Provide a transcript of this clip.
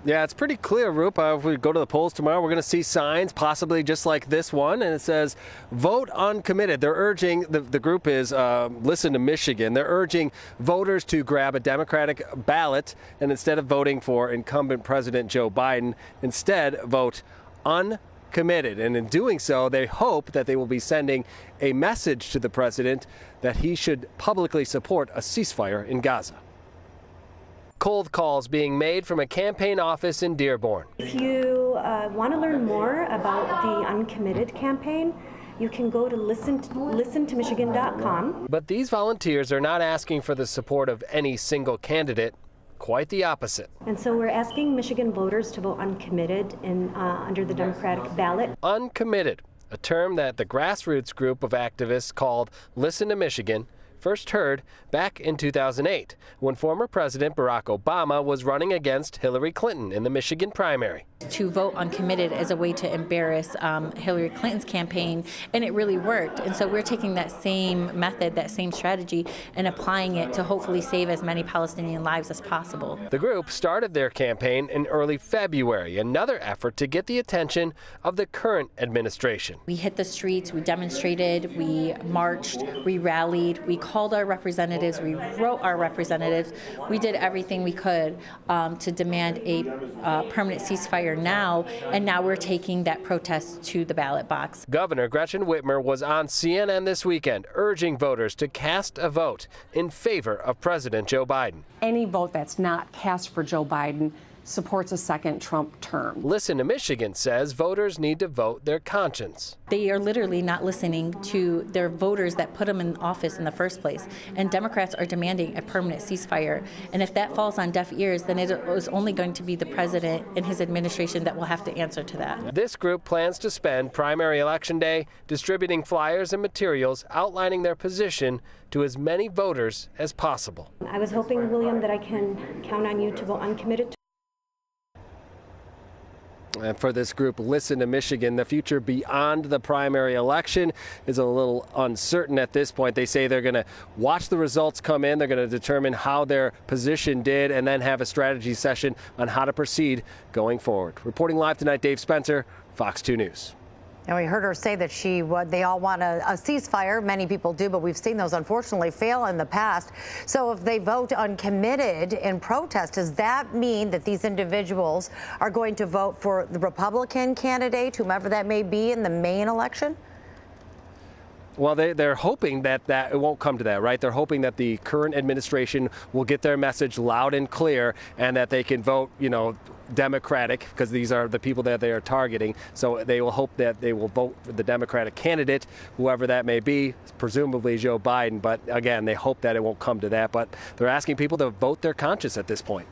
Yeah, it's pretty clear, Roop. If we go to the polls tomorrow, we're going to see signs, possibly just like this one, and it says, vote uncommitted. They're urging, the group is Listen to Michigan. They're urging voters to grab a Democratic ballot and instead of voting for incumbent President Joe Biden, instead vote uncommitted. And in doing so, they hope that they will be sending a message to the president that he should publicly support a ceasefire in Gaza. Cold calls being made from a campaign office in Dearborn. If you want to learn more about the Uncommitted campaign, you can go to listentomichigan.com. But these volunteers are not asking for the support of any single candidate. Quite the opposite. And so we're asking Michigan voters to vote uncommitted under the Democratic ballot. Uncommitted, a term that the grassroots group of activists called Listen to Michigan first heard back in 2008 when former President Barack Obama was running against Hillary Clinton in the Michigan primary. To vote uncommitted as a way to embarrass Hillary Clinton's campaign, and it really worked. And so we're taking that same method, that same strategy, and applying it to hopefully save as many Palestinian lives as possible. The group started their campaign in early February, another effort to get the attention of the current administration. We hit the streets, we demonstrated, we marched, we rallied, we called our representatives, we wrote our representatives. We did everything we could to demand a permanent ceasefire now, and now we're taking that protest to the ballot box. Governor Gretchen Whitmer was on CNN this weekend urging voters to cast a vote in favor of President Joe Biden. Any vote that's not cast for Joe Biden supports a second Trump term. Listen to Michigan says voters need to vote their conscience. They are literally not listening to their voters that put them in office in the first place. And Democrats are demanding a permanent ceasefire. And if that falls on deaf ears, then it is only going to be the president and his administration that will have to answer to that. This group plans to spend primary election day distributing flyers and materials outlining their position to as many voters as possible. I was hoping, William, that I can count on you to vote uncommitted. And for this group, Listen to Michigan, the future beyond the primary election is a little uncertain at this point. They say they're going to watch the results come in. They're going to determine how their position did and then have a strategy session on how to proceed going forward. Reporting live tonight, Dave Spencer, Fox 2 News. And we heard her say that they all want a ceasefire. Many people do, but we've seen those unfortunately fail in the past. So if they vote uncommitted in protest, does that mean that these individuals are going to vote for the Republican candidate, whomever that may be, in the main election? Well, they're hoping that it won't come to that, right? They're hoping that the current administration will get their message loud and clear and that they can vote, Democratic, because these are the people that they are targeting. So they will hope that they will vote for the Democratic candidate, whoever that may be, presumably Joe Biden. But again, they hope that it won't come to that. But they're asking people to vote their conscience at this point.